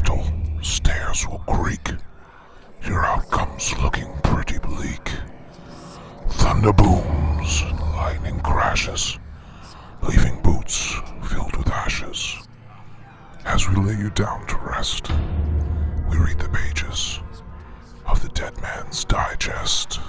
rattle, stairs will creak. Your outcome's looking pretty bleak. Thunder booms and lightning crashes, leaving boots filled with ashes. As we lay you down to rest, we read the pages of the Dead Man's Digest.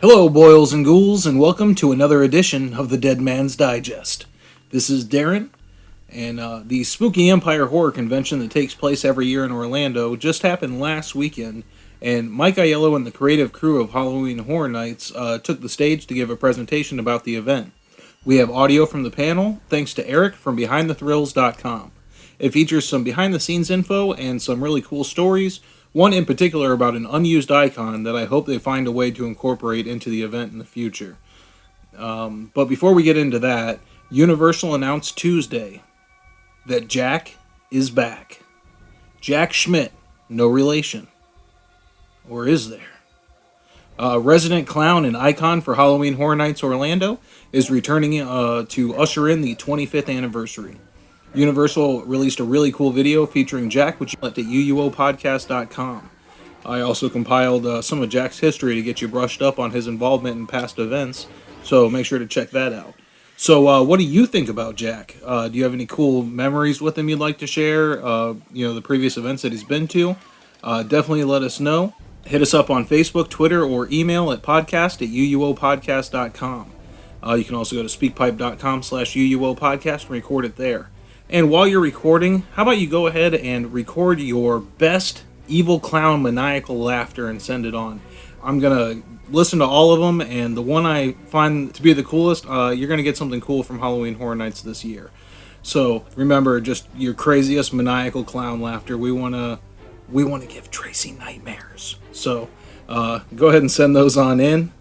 Hello, boils and ghouls, and welcome to another edition of the Dead Man's Digest. This is Darren, and the Spooky Empire Horror Convention that takes place every year in Orlando just happened last weekend, and Mike Aiello and the creative crew of Halloween Horror Nights took the stage to give a presentation about the event. We have audio from the panel, thanks to Eric from BehindTheThrills.com. It features some behind-the-scenes info and some really cool stories, one in particular about an unused icon that I hope they find a way to incorporate into the event in the future. But before we get into that, Universal announced Tuesday that Jack is back. Jack Schmidt, no relation. Or is there? Resident clown and icon for Halloween Horror Nights Orlando is returning to usher in the 25th anniversary. Universal released a really cool video featuring Jack, which you can get at uuopodcast.com. I also compiled some of Jack's history to get you brushed up on his involvement in past events, so make sure to check that out. So, what do you think about Jack? Do you have any cool memories with him you'd like to share? The previous events that he's been to? Definitely let us know. Hit us up on Facebook, Twitter, or email at podcast@uuopodcast.com. You can also go to speakpipe.com/uuopodcast and record it there. And while you're recording, how about you go ahead and record your best evil clown maniacal laughter and send it on. I'm going to listen to all of them, and the one I find to be the coolest, you're going to get something cool from Halloween Horror Nights this year. So remember, just your craziest maniacal clown laughter. We want to give Tracy nightmares. So go ahead and send those on in.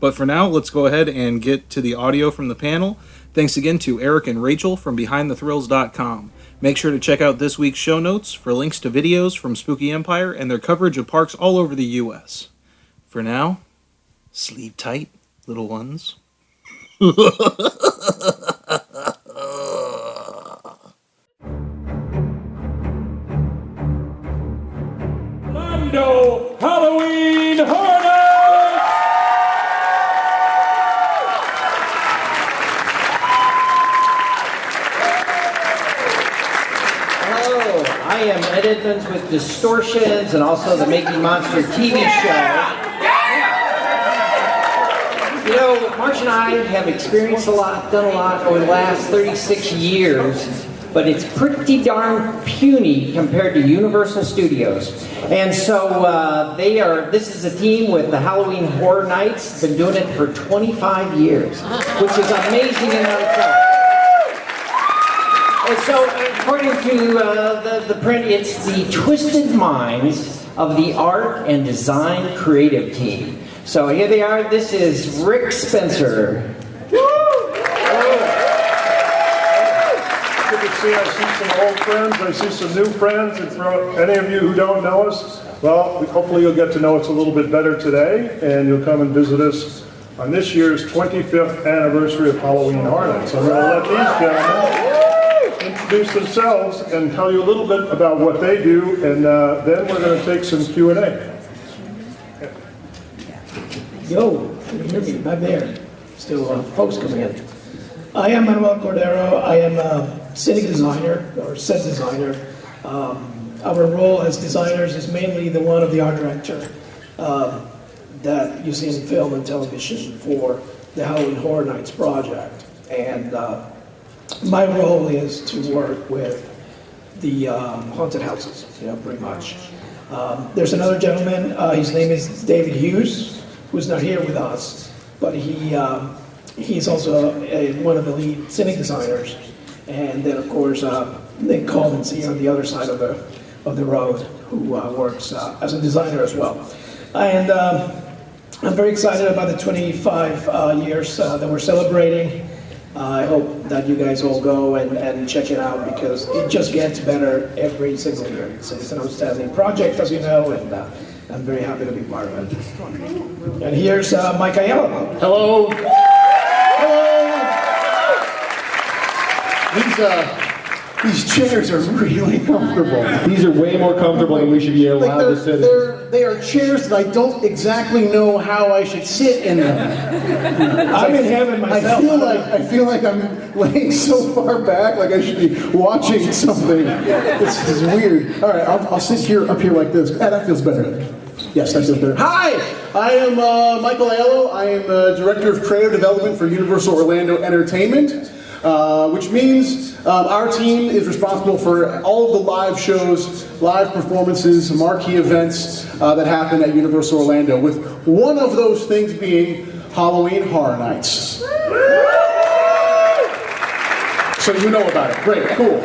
But for now, let's go ahead and get to the audio from the panel. Thanks again to Eric and Rachel from BehindTheThrills.com. Make sure to check out this week's show notes for links to videos from Spooky Empire and their coverage of parks all over the U.S. For now, sleep tight, little ones. Orlando Halloween Horror Nights! I am Ed Edmonds with Distortions and also the Making Monster TV show. You know, Marsh and I have experienced a lot, done a lot over the last 36 years, but it's pretty darn puny compared to Universal Studios. And so this is a team with the Halloween Horror Nights, been doing it for 25 years, which is amazing in and of itself. And so, according to the print, it's the Twisted Minds of the Art and Design Creative Team. So here they are. This is Rick Spencer. Good to see. I see some old friends. I see some new friends. And for any of you who don't know us, well, hopefully you'll get to know us a little bit better today, and you'll come and visit us on this year's 25th anniversary of Halloween Horror Nights. I'm going to let these gentlemen introduce themselves and tell you a little bit about what they do, and then we're going to take some Q&A. Yo, can you hear me? I'm there. Still folks coming in. I am Manuel Cordero. I am a scenic designer, or set designer. Our role as designers is mainly the one of the art director that you see in film and television for the Halloween Horror Nights project. And my role is to work with the haunted houses, pretty much. There's another gentleman, his name is David Hughes, who's not here with us, but he's also one of the lead scenic designers. And then, of course, Nick Coleman's here on the other side of the road, who works as a designer as well. And I'm very excited about the 25 years that we're celebrating. I hope that you guys all go and check it out because it just gets better every single year. It's an outstanding project, as you know, and I'm very happy to be part of it. And here's Mike Aiello. Hello. Hello. These chairs are really comfortable. These are way more comfortable than we should be allowed to sit in. They are chairs that I don't exactly know how I should sit in them. I'm in heaven myself. I feel like I'm laying so far back, like I should be watching something. This is weird. All right, I'll sit here up here like this. Ah, that feels better. Yes, that feels better. Hi, I am Michael Aiello. I am the Director of Creative Development for Universal Orlando Entertainment, which means our team is responsible for all of the live shows, live performances, marquee events that happen at Universal Orlando, with one of those things being Halloween Horror Nights. So you know about it. Great, cool.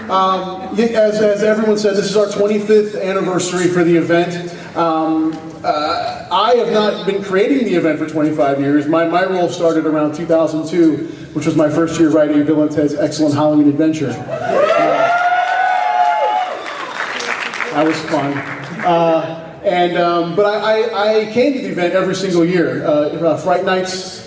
As everyone said, this is our 25th anniversary for the event. I have not been creating the event for 25 years. My role started around 2002, which was my first year writing Bill and Ted's Excellent Halloween Adventure. That was fun. But I came to the event every single year. Fright Nights,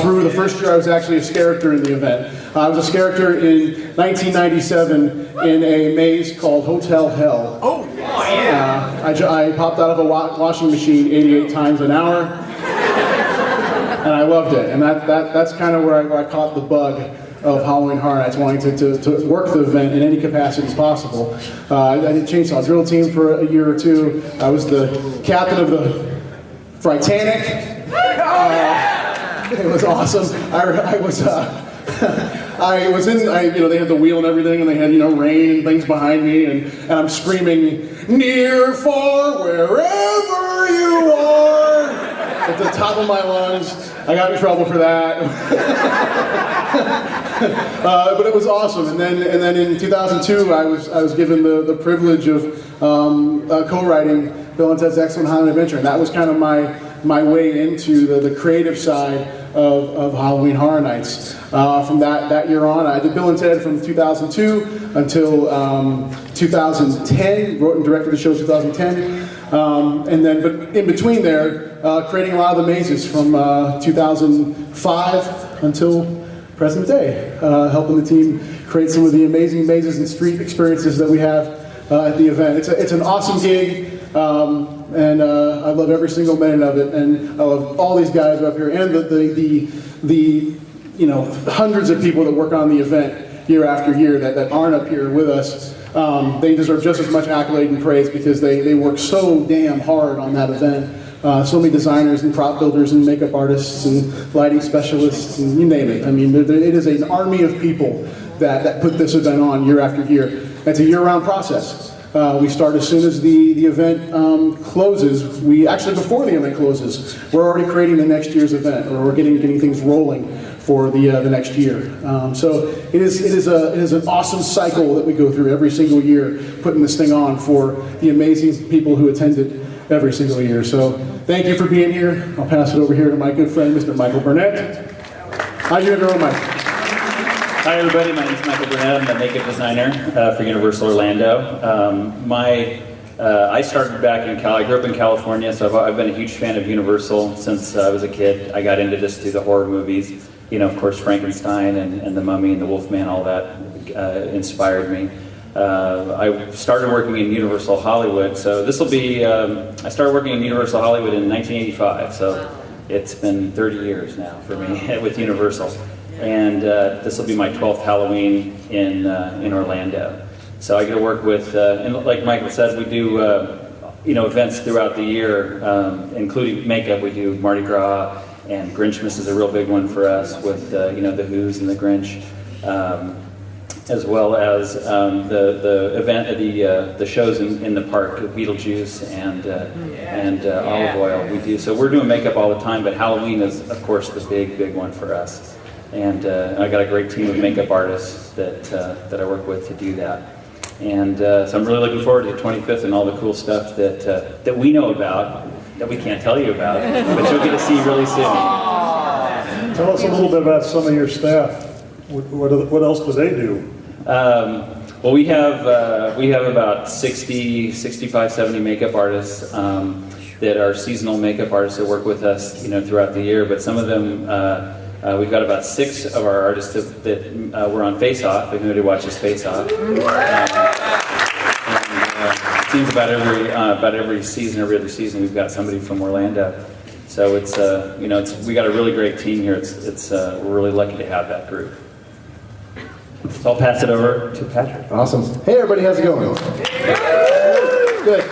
through the first year I was actually a character in the event. I was a character in 1997 in a maze called Hotel Hell. Oh, yeah! I popped out of a washing machine 88 times an hour, and I loved it. And that's kind of where I caught the bug of Halloween Horror Nights, wanting to work the event in any capacity as possible. I did Chainsaw Drill Team for a year or two. I was the captain of the Frightanic. It was awesome. I was in, they had the wheel and everything, and they had, rain and things behind me, and I'm screaming, near, far, wherever you are, at the top of my lungs. I got in trouble for that. But it was awesome. And then in 2002, I was given the privilege of co-writing Bill and Ted's Excellent Halloween Adventure, and that was kind of my way into the creative side of Halloween Horror Nights. From that year on, I did Bill and Ted from 2002 until 2010, wrote and directed the show 2010. But in between there, creating a lot of the mazes from 2005 until present day, helping the team create some of the amazing mazes and street experiences that we have at the event. It's an awesome gig. And I love every single minute of it, and I love all these guys up here, and the hundreds of people that work on the event year after year that aren't up here with us. They deserve just as much accolade and praise because they work so damn hard on that event. So many designers and prop builders and makeup artists and lighting specialists and you name it. I mean, it is an army of people that put this event on year after year. It's a year-round process. We start as soon as the event closes. Before the event closes, we're already creating the next year's event, or we're getting things rolling for the next year. So it is an awesome cycle that we go through every single year, putting this thing on for the amazing people who attend it every single year. So thank you for being here. I'll pass it over here to my good friend, Mr. Michael Burnett. How you doing, Mike? Hi everybody, my name is Michael Burnett. I'm the makeup designer for Universal Orlando. I started back in I grew up in California, so I've been a huge fan of Universal since I was a kid. I got into this through the horror movies. Of course, Frankenstein and The Mummy and The Wolfman, all that inspired me. I started working in Universal Hollywood, so this will be, I started working in Universal Hollywood in 1985, so it's been 30 years now for me with Universal. And this will be my 12th Halloween in Orlando. So I get to work with, and like Michael said, we do events throughout the year, including makeup. We do Mardi Gras, and Grinchmas is a real big one for us with the Who's and the Grinch, as well as the shows in the park, Beetlejuice and Olive Oil. We do so. We're doing makeup all the time, but Halloween is, of course, the big one for us. And I got a great team of makeup artists that I work with to do that. And so I'm really looking forward to the 25th and all the cool stuff that we know about, that we can't tell you about, but you'll get to see really soon. Tell us a little bit about some of your staff. What else do they do? Well, we have about 60, 65, 70 makeup artists that are seasonal makeup artists that work with us, throughout the year. But some of them, we've got about 6 of our artists that were on Face Off. If anybody watches Face Off, it seems about every season, every other season, we've got somebody from Orlando. So it's we got a really great team here. We're really lucky to have that group. So I'll pass it over to Patrick. Awesome. Hey everybody, how's it going? Good.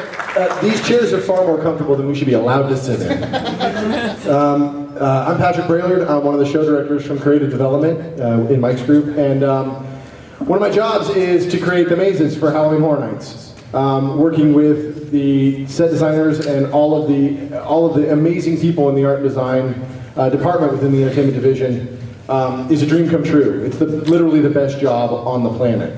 These chairs are far more comfortable than we should be allowed to sit in. I'm Patrick Braillard. I'm one of the show directors from Creative Development in Mike's group, and one of my jobs is to create the mazes for Halloween Horror Nights. Working with the set designers and all of the amazing people in the art and design department within the entertainment division is a dream come true. It's literally the best job on the planet.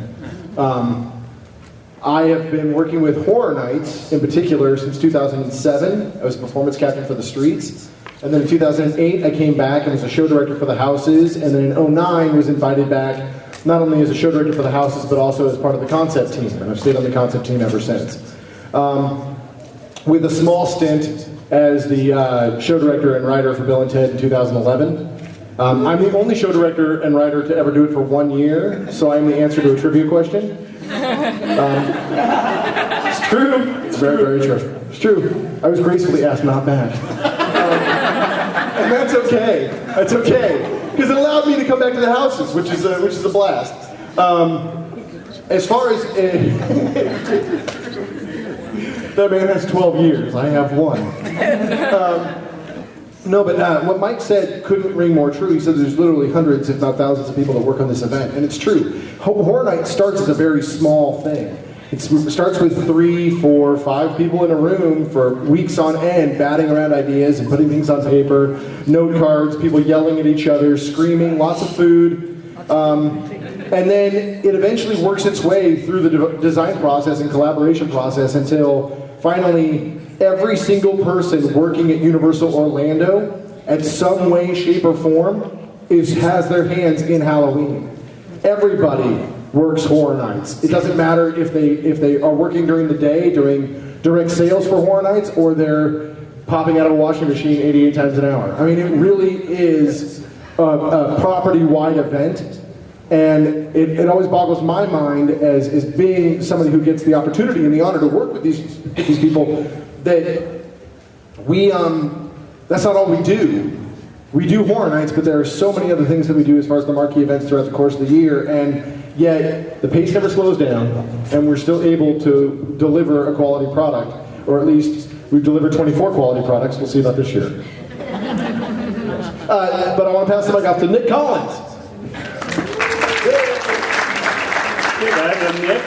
I have been working with Horror Nights in particular since 2007. I was performance captain for the Streets. And then in 2008, I came back and was a show director for the Houses. And then in 2009, was invited back not only as a show director for the Houses, but also as part of the concept team. And I've stayed on the concept team ever since. With a small stint as the show director and writer for Bill and Ted in 2011. I'm the only show director and writer to ever do it for 1 year, so I'm the answer to a trivia question. It's true. It's very, very true. It's true. I was gracefully asked not back. And that's okay. That's okay. Because it allowed me to come back to the Houses, which is a blast. As far as... that man has 12 years. I have 1. No, but what Mike said couldn't ring more true. He said there's literally hundreds, if not thousands, of people that work on this event, and it's true. Horror Night starts as a very small thing. It starts with 3, 4, 5 people in a room for weeks on end, batting around ideas and putting things on paper, note cards, people yelling at each other, screaming, lots of food. And then it eventually works its way through the design process and collaboration process until finally every single person working at Universal Orlando at some way, shape, or form has their hands in Halloween. Everybody works Horror Nights. It doesn't matter if they are working during the day doing direct sales for Horror Nights or they're popping out of a washing machine 88 times an hour. I mean, it really is a property-wide event. And it always boggles my mind as being somebody who gets the opportunity and the honor to work with these people that that's not all we do. We do Horror Nights, but there are so many other things that we do as far as the marquee events throughout the course of the year, and yet the pace never slows down, and we're still able to deliver a quality product, or at least we've delivered 24 quality products. We'll see about this year. But I want to pass the mic off to Nick Collins. Hey guys, I'm Nick.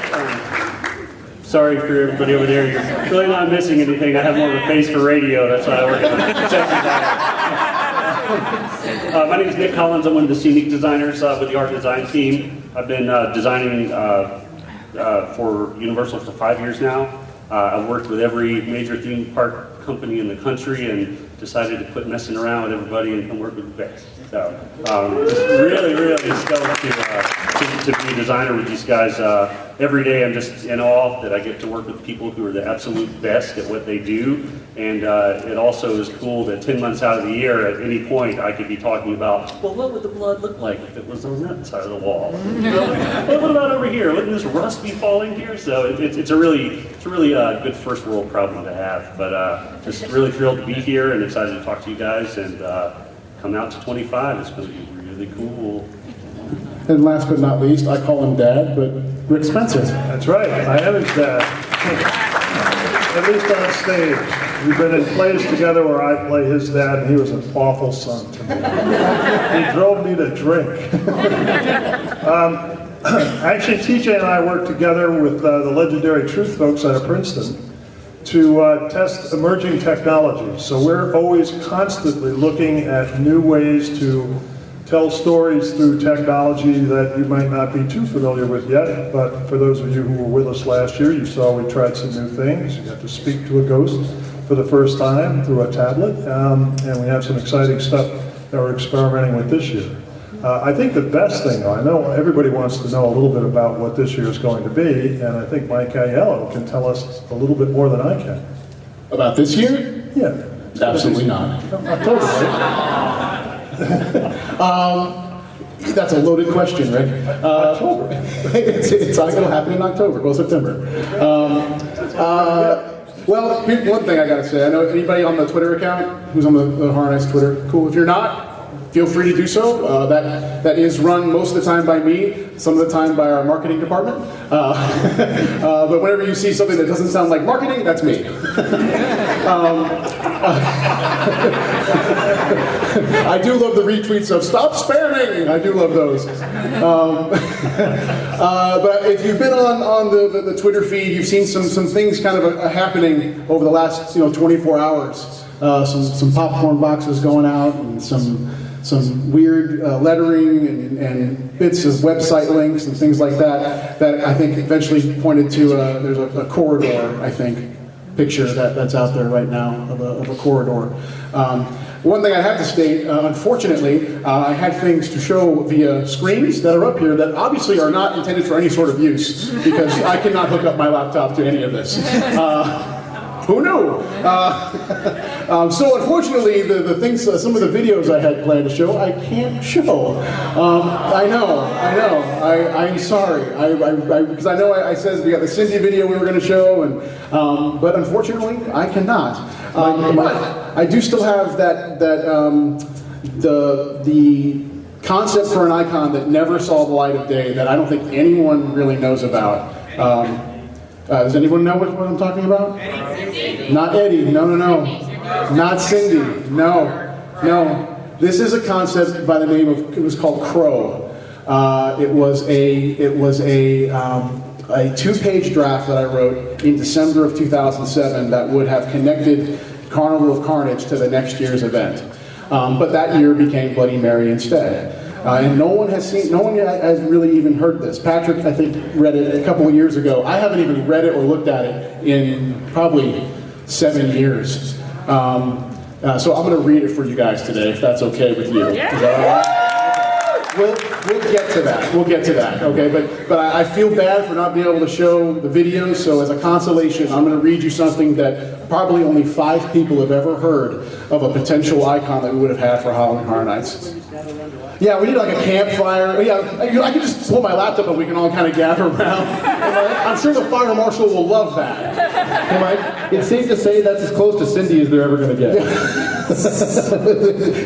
Sorry for everybody over there. You're really not missing anything. I have more of a face for radio. That's why I work at the set. My name is Nick Collins. I'm one of the scenic designers with the art design team. I've been designing for Universal for 5 years now. I've worked with every major theme park company in the country and decided to quit messing around with everybody and come work with the best. So just really, really stoked to be a designer with these guys. Every day I'm just in awe that I get to work with people who are the absolute best at what they do. And it also is cool that 10 months out of the year, at any point, I could be talking about, well, what would the blood look like if it was on that side of the wall? Well, what about over here? Wouldn't this rust be falling here? So it's a really good first world problem to have. But just really thrilled to be here and excited to talk to you guys and come out to 25. It's going to be really cool. And last but not least, I call him Dad, but Rick Spencer. That's right, I am his dad. At least on stage. We've been in plays together where I play his dad, and he was an awful son to me. He drove me to drink. Actually, TJ and I worked together with the legendary Truth folks out of Princeton to test emerging technologies. So we're always constantly looking at new ways to tell stories through technology that you might not be too familiar with yet, but for those of you who were with us last year, you saw we tried some new things. You got to speak to a ghost for the first time through a tablet, and we have some exciting stuff that we're experimenting with this year. I think the best thing, though, I know everybody wants to know a little bit about what this year is going to be, and I think Mike Aiello can tell us a little bit more than I can. About this year? Yeah. Absolutely not. October, right? That's a loaded question, Rick. October. It'll happen in October, well, September. Well, here's one thing I gotta say. I know anybody on the Twitter account who's on the Horror Nights Twitter, cool. If you're not, feel free to do so. That is run most of the time by me, some of the time by our marketing department. But whenever you see something that doesn't sound like marketing, that's me. I do love the retweets of "Stop spamming." I do love those. But if you've been on the Twitter feed, you've seen some things kind of happening over the last 24 hours. Some popcorn boxes going out and some weird lettering and bits of website links and things like that I think eventually pointed to there's a corridor, I think, picture that's out there right now of a corridor. One thing I have to state, unfortunately, I had things to show via screens that are up here that obviously are not intended for any sort of use, because I cannot hook up my laptop to any of this. Who knew? So unfortunately, the things, some of the videos I had planned to show, I can't show. I know. I'm sorry. Because I know I said we got the Cindy video we were going to show, but unfortunately, I cannot. But I do still have the concept for an icon that never saw the light of day that I don't think anyone really knows about. Does anyone know what I'm talking about? Not Eddie. No. Not Cindy. No. This is a concept by the name of, it was called Crow. It was a 2-page draft that I wrote in December of 2007 that would have connected Carnival of Carnage to the next year's event. But that year became Bloody Mary instead. And no one has really even heard this. Patrick, I think, read it a couple of years ago. I haven't even read it or looked at it in probably 7 years. So I'm going to read it for you guys today, if that's okay with you. Yeah. Is that all right? We'll get to that. Okay, but I feel bad for not being able to show the videos. So as a consolation, I'm going to read you something that probably only 5 people have ever heard of a potential icon that we would have had for Halloween Horror Nights. Yeah, we need like a campfire. Yeah, I can just pull my laptop and we can all kind of gather around. I'm sure the fire marshal will love that. It's safe to say that's as close to Cindy as they're ever going to get. Yeah.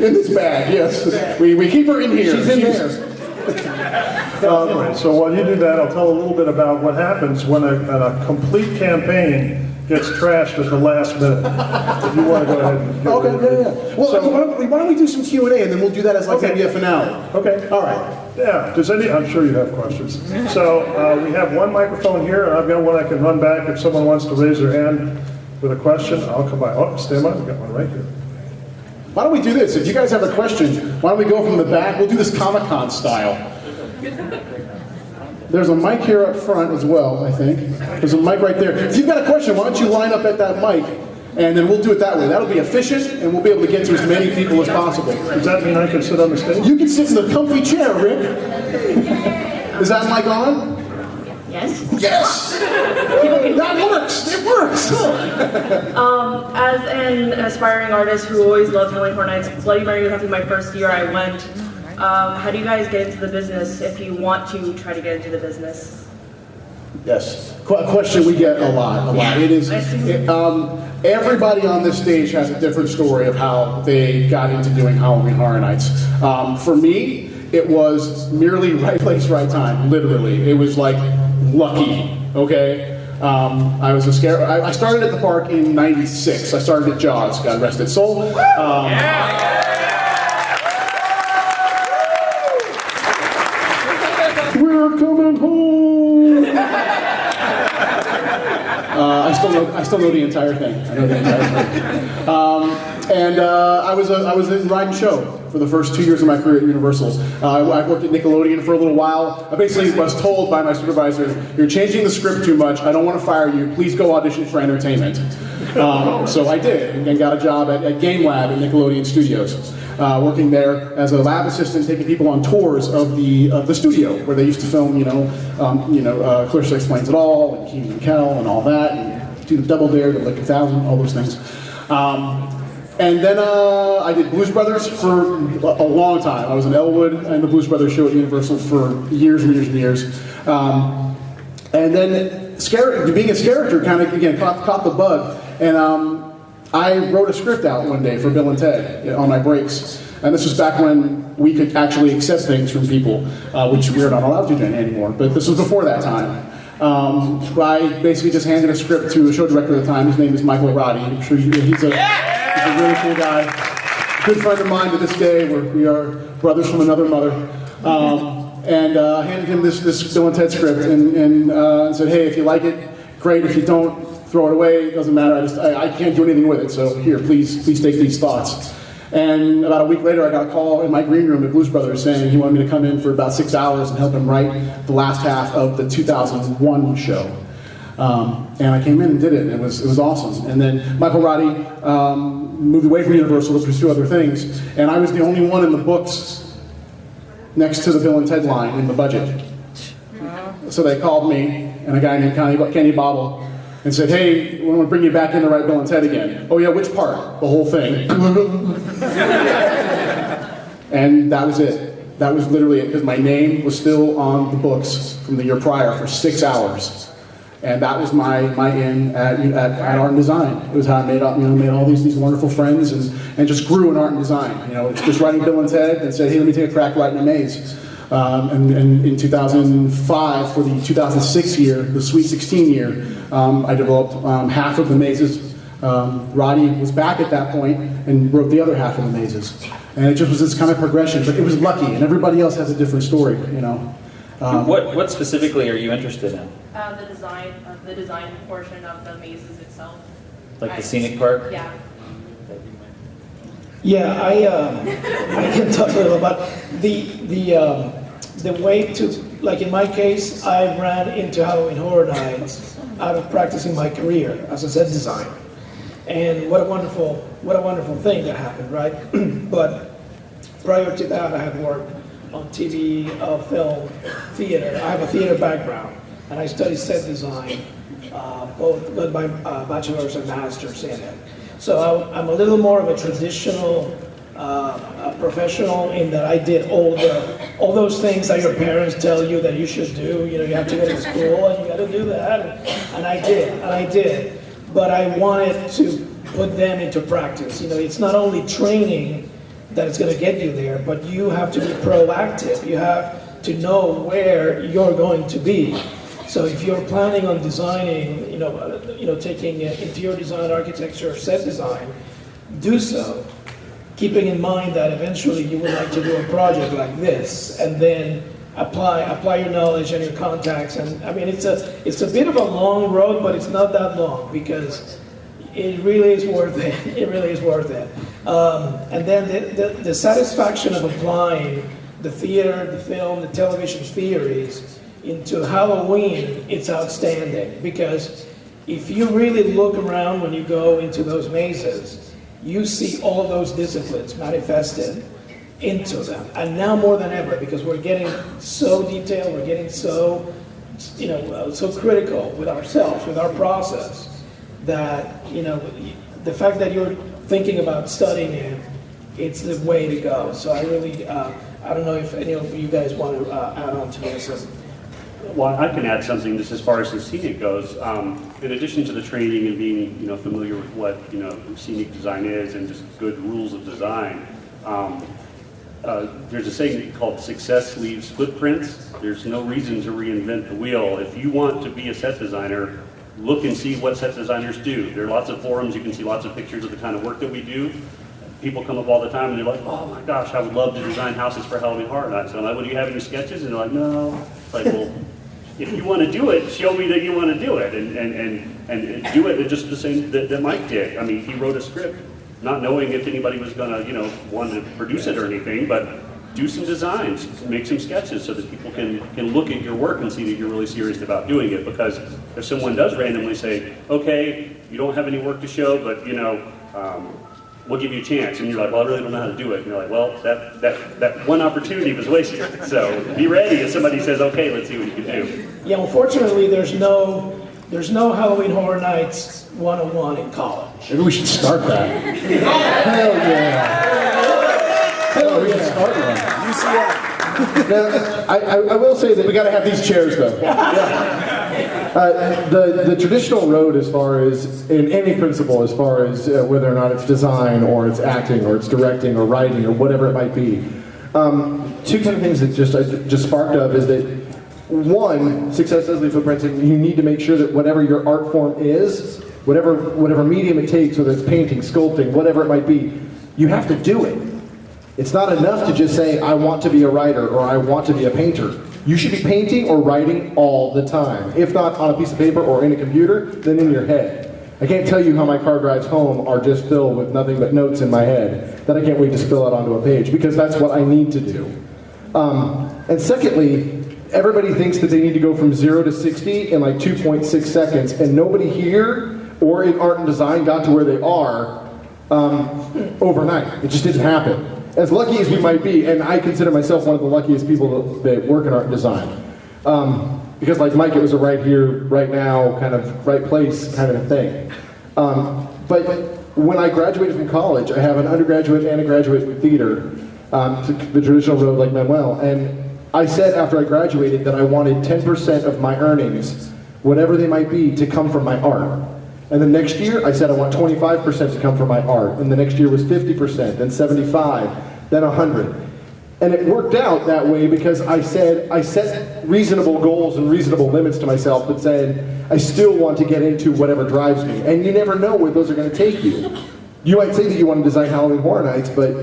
In this bag, yes. We keep her in here. She's in there. So while you do that, I'll tell a little bit about what happens when a complete campaign gets trashed at the last minute. If you want to go ahead and get Okay, yeah. Well, so, why don't we do some Q&A and then we'll do that as like maybe a finale. Okay. All right. Yeah. I'm sure you have questions. So we have one microphone here, and I've got one I can run back if someone wants to raise their hand with a question. I'll come by. Oh, stand by. We've got one right here. Why don't we do this? If you guys have a question, why don't we go from the back? We'll do this Comic-Con style. There's a mic here up front as well, I think. There's a mic right there. If you've got a question, why don't you line up at that mic, and then we'll do it that way. That'll be efficient, and we'll be able to get to as many people as possible. Does that mean I can sit on the stage? You can sit in the comfy chair, Rick. Is that mic on? Yes. Yes! That works! It works! As an aspiring artist who always loved Halloween Horror Nights, Bloody Mary was actually my first year I went. How do you guys get into the business if you want to try to get into the business? Yes. A question we get a lot. It is. Everybody on this stage has a different story of how they got into doing Halloween Horror Nights. For me, it was merely right place, right time. Literally, it was like lucky. Okay. I was a scare. I started at the park in '96. I started at Jaws. God rest its soul. We're coming home. I still know the entire thing. I know the entire thing. I was in Ride and Show for the first 2 years of my career at Universal. I worked at Nickelodeon for a little while. I basically was told by my supervisor, "You're changing the script too much. I don't want to fire you. Please go audition for entertainment." So I did, and got a job at Game Lab at Nickelodeon Studios. working there as a lab assistant, taking people on tours of the studio where they used to film, Clarissa Explains It All, and Kenan and Kel, and all that, and do the Double Dare, the Lick 1000, all those things. And then I did Blues Brothers for a long time. I was in Elwood and the Blues Brothers show at Universal for years and years and years. And then being a scare actor kind of, again, caught the bug. And I wrote a script out one day for Bill and Ted on my breaks. And this was back when we could actually accept things from people, which we're not allowed to do anymore. But this was before that time. I basically just handed a script to a show director at the time. His name is Michael Roddy. I'm sure he's a really cool guy. Good friend of mine to this day. We are brothers from another mother. And I handed him this Bill and Ted script and said, hey, if you like it, great. If you don't, throw it away. It doesn't matter. I can't do anything with it. So here, please take these thoughts. And about a week later, I got a call in my green room at Blues Brothers saying he wanted me to come in for about 6 hours and help him write the last half of the 2001 show. And I came in and did it, and it was awesome. And then Michael Roddy moved away from Universal to pursue other things, and I was the only one in the books next to the Bill and Ted line in the budget. So they called me and a guy named Kenny Bobble and said, hey, we want to bring you back in to write Bill and Ted again. Oh yeah, which part? The whole thing. And that was it. That was literally it, because my name was still on the books from the year prior for 6 hours. And that was my in at Art and Design. It was how I made all these wonderful friends and just grew in art and design. Just writing Bill and Ted and said, hey, let me take a crack writing a maze. And in 2005, for the 2006 year, the Sweet 16 year, I developed half of the mazes. Roddy was back at that point and wrote the other half of the mazes. And it just was this kind of progression, but it was lucky, and everybody else has a different story, What specifically are you interested in? The design portion of the mazes itself. Like the scenic part? Yeah. Yeah, I can talk a little about the way to, like in my case, I ran into Halloween Horror Nights out of practicing my career as a set designer. And what a wonderful thing that happened, right? But prior to that, I had worked on TV, film, theater. I have a theater background, and I studied set design, both my bachelor's and master's in it. So I'm a little more of a traditional professional in that I did all those things that your parents tell you that you should do. You have to go to school and you got to do that, and I did. But I wanted to put them into practice. It's not only training that is going to get you there, but you have to be proactive. You have to know where you're going to be. So if you're planning on designing, taking interior design, architecture, set design, do so, keeping in mind that eventually you would like to do a project like this, and then apply your knowledge and your contacts. And I mean, it's a bit of a long road, but it's not that long because it really is worth it. It really is worth it. And then the satisfaction of applying the theater, the film, the television theories into Halloween, it's outstanding, because if you really look around when you go into those mazes, you see all of those disciplines manifested into them. And now more than ever, because we're getting so detailed, we're getting so, so critical with ourselves, with our process, that, the fact that you're thinking about studying it, it's the way to go. So I really, I don't know if any of you guys want to add on to this. Well, I can add something just as far as the scenic goes. In addition to the training and being, familiar with what, scenic design is and just good rules of design, there's a saying called success leaves footprints. There's no reason to reinvent the wheel. If you want to be a set designer, look and see what set designers do. There are lots of forums. You can see lots of pictures of the kind of work that we do. People come up all the time and they're like, oh my gosh, I would love to design houses for Halloween Horror Nights. And I'm like, well, do you have any sketches? And they're like, no. It's like, well, if you want to do it, show me that you want to do it, and do it just the same that Mike did. I mean, he wrote a script, not knowing if anybody was going to, want to produce it or anything, but do some designs, make some sketches so that people can look at your work and see that you're really serious about doing it. Because if someone does randomly say, okay, you don't have any work to show, but we'll give you a chance. And you're like, well, I really don't know how to do it. And you're like, well, that one opportunity was wasted. So be ready if somebody says, okay, let's see what you can do. Yeah, well, fortunately, there's no Halloween Horror Nights 101 in college. Maybe we should start that. Hell yeah. Hell, we should start one. UCF. Now, I will say that we got to have these chairs, though. The traditional road, as far as in any principle, as far as whether or not it's design or it's acting or it's directing or writing or whatever it might be, two kind of things that just sparked up is that one, success does leave footprints, and you need to make sure that whatever your art form is, whatever medium it takes, whether it's painting, sculpting, whatever it might be, you have to do it. It's not enough to just say, I want to be a writer or I want to be a painter. You should be painting or writing all the time. If not on a piece of paper or in a computer, then in your head. I can't tell you how my car drives home are just filled with nothing but notes in my head that I can't wait to spill out onto a page, because that's what I need to do. And secondly, everybody thinks that they need to go from 0 to 60 in like 2.6 seconds, and nobody here or in art and design got to where they are overnight. It just didn't happen. As lucky as we might be, and I consider myself one of the luckiest people that work in art and design. Because like Mike, it was a right here, right now, kind of right place kind of thing. But when I graduated from college, I have an undergraduate and a graduate in theater, the traditional road like Manuel, and I said after I graduated that I wanted 10% of my earnings, whatever they might be, to come from my art. And the next year, I said I want 25% to come from my art. And the next year was 50%, then 75, then 100. And it worked out that way because I set reasonable goals and reasonable limits to myself, but said, I still want to get into whatever drives me. And you never know where those are going to take you. You might say that you want to design Halloween Horror Nights, but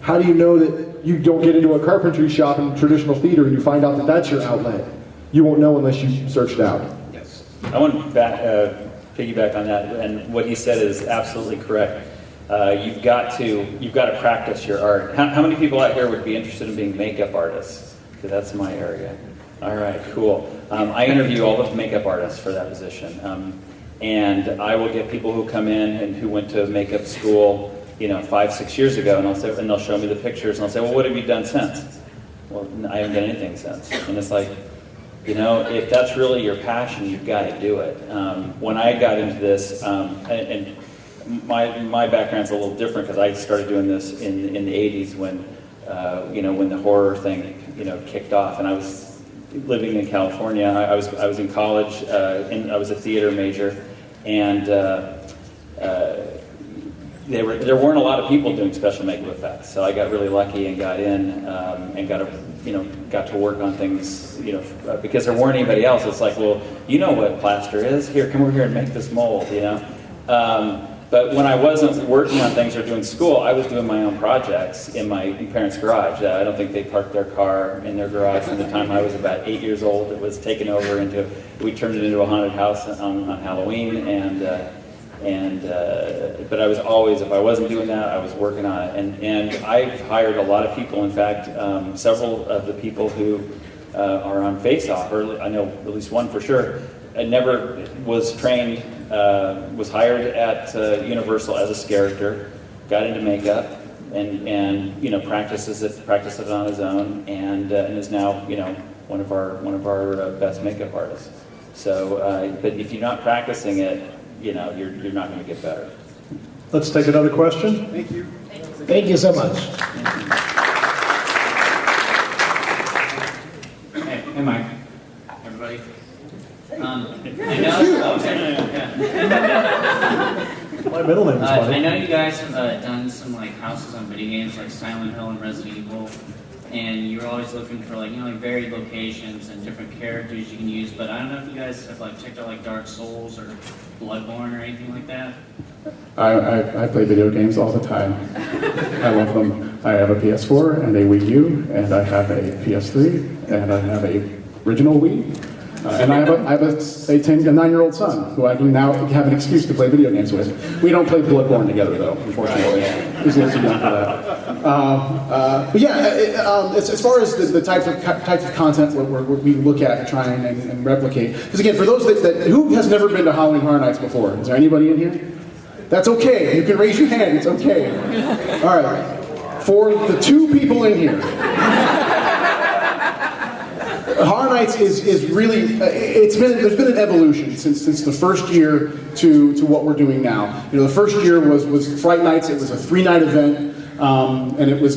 how do you know that you don't get into a carpentry shop in traditional theater and you find out that that's your outlet? You won't know unless you search it out. Yes. I want to piggyback on that, and what he said is absolutely correct. You've got to practice your art. How many people out here would be interested in being makeup artists? Because that's my area. All right, cool. I interview all the makeup artists for that position, and I will get people who come in and who went to makeup school, 5-6 years ago, and they'll show me the pictures, and I'll say, well, what have you done since? Well, I haven't done anything since. And it's like, if that's really your passion, you've got to do it. When I got into this, and my background's a little different because I started doing this in the 80s when the horror thing kicked off, and I was living in California. I was in college, and I was a theater major, and there weren't a lot of people doing special makeup effects, so I got really lucky and got in and got to work on things, because there weren't anybody else. It's like, well, you know what plaster is? Here, come over here and make this mold, But when I wasn't working on things or doing school, I was doing my own projects in my parents' garage. I don't think they parked their car in their garage from the time I was about 8 years old. It was taken over we turned it into a haunted house on Halloween, but I was always, if I wasn't doing that, I was working on it. And I've hired a lot of people. In fact, several of the people who are on Face Off, or I know at least one for sure, never was trained, was hired at Universal as a character, got into makeup, and practiced it on his own, and is now one of our best makeup artists. So, but if you're not practicing it, you're not going to get better. Let's take another question. Thank you. Thank you so much. Hey, Mike. Everybody. My middle name is Mike. I know you guys have done some houses on video games like Silent Hill and Resident Evil, and you're always looking for varied locations and different characters you can use. But I don't know if you guys have checked out Dark Souls or Bloodborne or anything like that. I play video games all the time. I love them. I have a PS4 and a Wii U, and I have a PS3, and I have a original Wii. And I have a 9-year-old son who I can now have an excuse to play video games with. We don't play Bloodborne together, though, unfortunately. He's a little too young for that. But yeah, as far as the types of content where we look at and try and replicate. Because again, for those that who has never been to Halloween Horror Nights before? Is there anybody in here? That's okay. You can raise your hand. It's okay. All right. For the 2 people in here, Horror Nights is really, there's been an evolution since the first year to what we're doing now. You know, the first year was Fright Nights. It was a 3-night event. And it was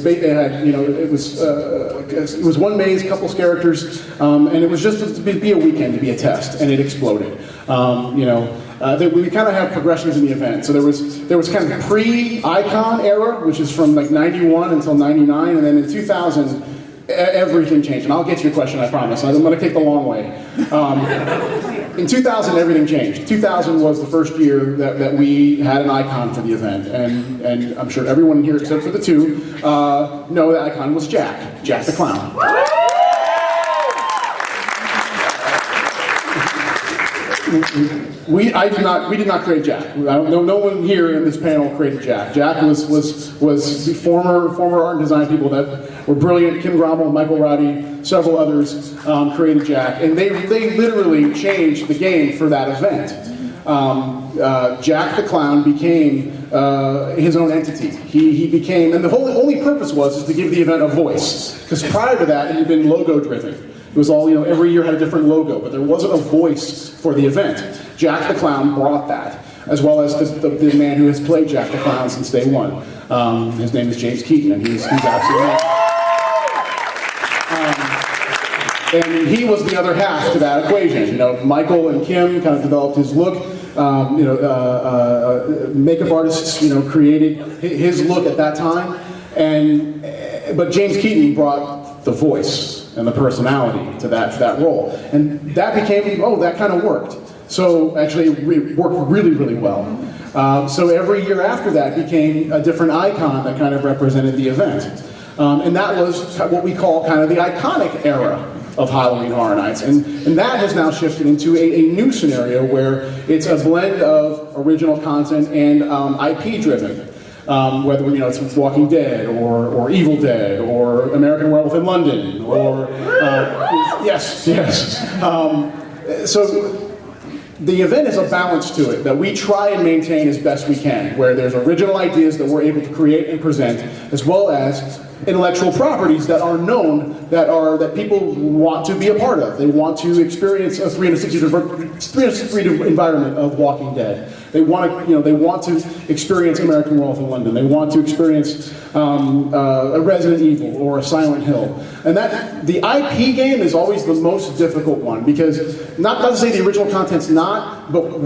one maze, couple characters, and it was just to be a weekend, to be a test, and it exploded. We kind of have progressions in the event. So there was kind of pre-Icon era, which is from like 91 until 99, and then in 2000, everything changed. And I'll get to your question, I promise. I'm going to take the long way. In 2000, everything changed. 2000 was the first year that we had an icon for the event, and I'm sure everyone here, except for the 2, know that icon was Jack the Clown. We did not create Jack. No one here in this panel created Jack. Jack was the former art and design people that were brilliant. Kim Grommel, Michael Roddy, several others created Jack, and they literally changed the game for that event. Jack the Clown became his own entity. He became, and the only purpose was to give the event a voice, because prior to that it had been logo driven. It was all, every year had a different logo, but there wasn't a voice for the event. Jack the Clown brought that, as well as the man who has played Jack the Clown since day one. His name is James Keaton, and he's absolutely and he was the other half to that equation. Michael and Kim kind of developed his look. Makeup artists, created his look at that time, but James Keaton brought the voice and the personality to that role. And that became, that kind of worked. So actually it worked really, really well. So every year after that became a different icon that kind of represented the event. And that was what we call kind of the iconic era of Halloween Horror Nights. And that has now shifted into a new scenario where it's a blend of original content and IP driven. Whether it's Walking Dead or Evil Dead or American Werewolf in London or yes. So the event is a balance to it that we try and maintain as best we can, where there's original ideas that we're able to create and present, as well as intellectual properties that are known, that people want to be a part of. They want to experience a 360 environment of Walking Dead. They want to experience American Werewolf in London. They want to experience a Resident Evil or a Silent Hill. And the IP game is always the most difficult one, because not to say the original content's not, but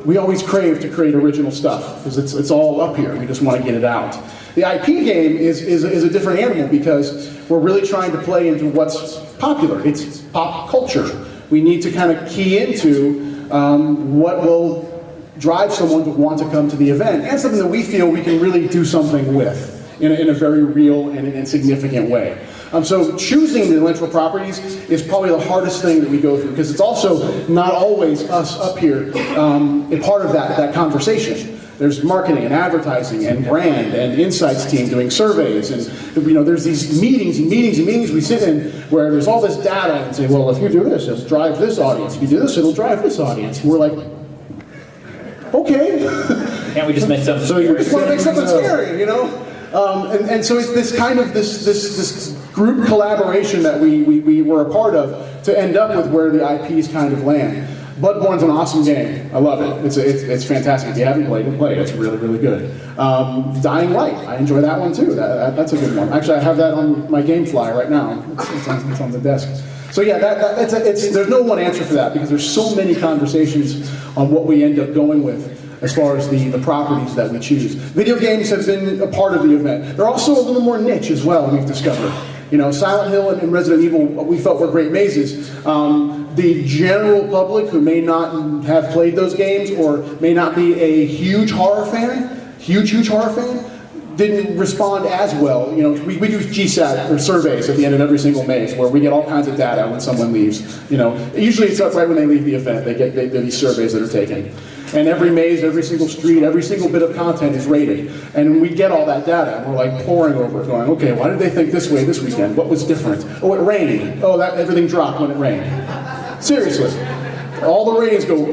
we always crave to create original stuff, because it's all up here. We just want to get it out. The IP game is a different animal, because we're really trying to play into what's popular. It's pop culture. We need to kind of key into what will drive someone to want to come to the event, and something that we feel we can really do something with in a very real and significant way. So choosing the intellectual properties is probably the hardest thing that we go through, because it's also not always us up here a part of that conversation. There's marketing and advertising and brand and insights team doing surveys, and there's these meetings and meetings and meetings we sit in where there's all this data and say, well, if you do this, it'll drive this audience. If you do this, it'll drive this audience. And we're like, okay. Can't we just make something so scary? you just want to make something scary, and so it's this kind of this group collaboration that we were a part of to end up with where the IPs kind of land. Bloodborne's an awesome game. I love it. It's fantastic. If you haven't played it, play it. It's really, really good. Dying Light. I enjoy that one too. That's a good one. Actually, I have that on my game fly right now. It's on the desk. So yeah, there's no one answer for that, because there's so many conversations on what we end up going with as far as the properties that we choose. Video games have been a part of the event. They're also a little more niche as well, we've discovered. Silent Hill and Resident Evil, we felt were great mazes. The general public who may not have played those games or may not be a huge horror fan, didn't respond as well. We do GSAT or surveys at the end of every single maze where we get all kinds of data when someone leaves. Usually it's up right when they leave the event. There are these surveys that are taken. And every maze, every single street, every single bit of content is rated. And we get all that data, and we're like poring over it, going, okay, why did they think this way this weekend? What was different? Oh, it rained. Oh, everything dropped when it rained. Seriously. All the ratings go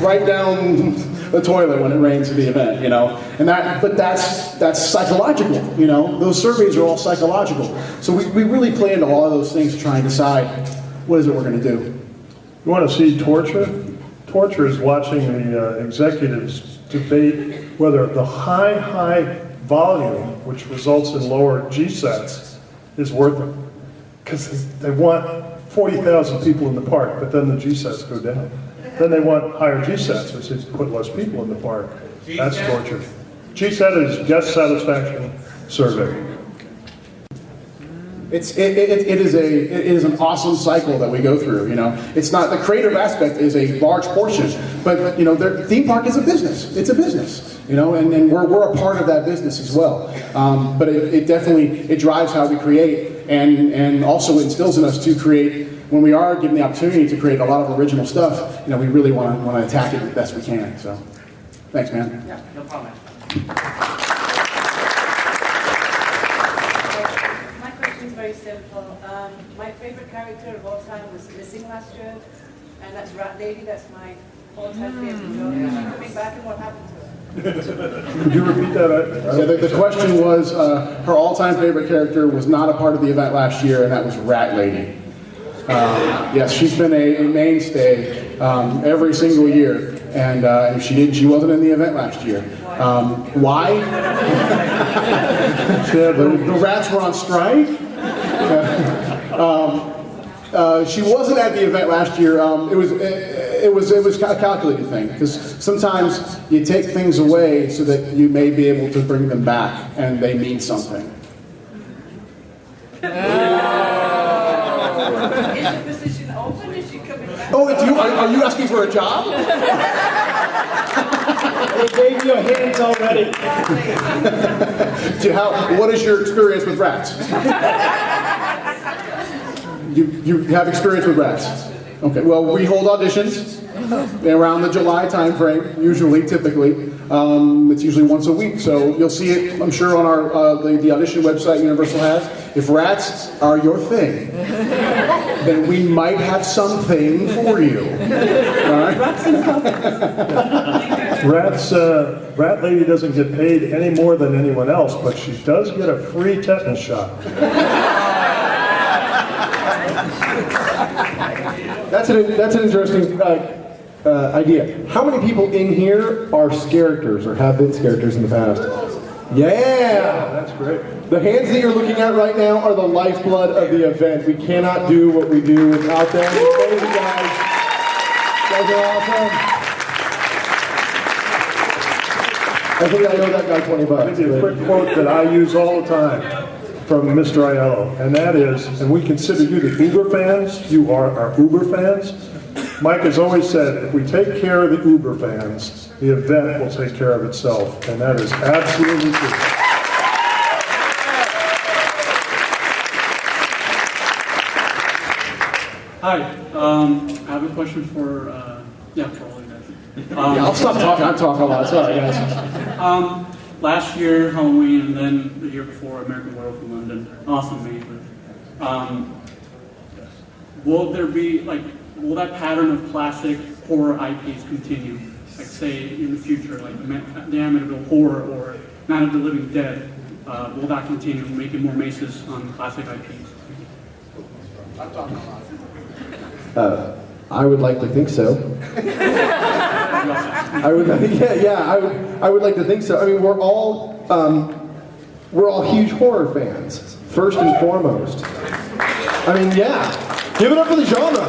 right down the toilet when it rains at the event, you know. But that's psychological, you know. Those surveys are all psychological. So we really play into all of those things to try and decide what is it we're going to do. You want to see torture? Torture is watching the executives debate whether the high volume, which results in lower GSATs, is worth it. Because they want 40,000 people in the park, but then the GSATs go down. Then they want higher GSATs, which is put less people in the park. That's torture. GSAT is guest satisfaction survey. It is an awesome cycle that we go through, you know. It's not, the creative aspect is a large portion, but you know, the theme park is a business. It's a business, you know, and we're a part of that business as well. But it definitely drives how we create, and also instills in us to create. When we are given the opportunity to create a lot of original stuff, you know, we really want to attack it the best we can. So, thanks, man. Yeah, no problem. Very simple. My favorite character of all time was missing last year, and that's Rat Lady. That's my all-time favorite joke. Is she coming back, and what happened to her? Could you repeat that? Yeah, the question was, her all-time favorite character was not a part of the event last year, and that was Rat Lady. Yes, she's been a mainstay every single year, and if she wasn't in the event last year. Why? The rats were on strike. She wasn't at the event last year. It was a calculated thing, because sometimes you take things away so that you may be able to bring them back, and they mean something. Is the position open? Is she coming back? Oh, are you asking for a job? They gave you a hint already. What is your experience with rats? You have experience with rats? Okay, well, we hold auditions around the July time frame, typically. It's usually once a week, so you'll see it, I'm sure, on our the audition website Universal has. If rats are your thing, then we might have something for you. All right? Rat Lady doesn't get paid any more than anyone else, but she does get a free tetanus shot. That's an interesting idea. How many people in here are characters or have been characters in the past? Yeah! That's great. The hands that you're looking at right now are the lifeblood of the event. We cannot do what we do without them. Thank you guys. You guys are awesome. I think I owe that guy $20. I'll give you a quick quote that I use all the time from Mr. Aiello, and that is, and we consider you the Uber fans, you are our Uber fans. Mike has always said, if we take care of the Uber fans, the event will take care of itself, and that is absolutely true. Hi, I have a question for all you guys. I'll stop talking, I'm talking a lot, sorry guys. Last year, Halloween, and then the year before, American Werewolf in London. Awesome, amazing. Will there be, will that pattern of classic horror IPs continue? Like, say, in the future, like the Amityville Horror or Night of the Living Dead, will that continue, making more maces on classic IPs? I'm talking a lot. I would like to think so. I would like to think so. I mean, we're all huge horror fans, first and foremost. I mean, yeah, give it up for the genre.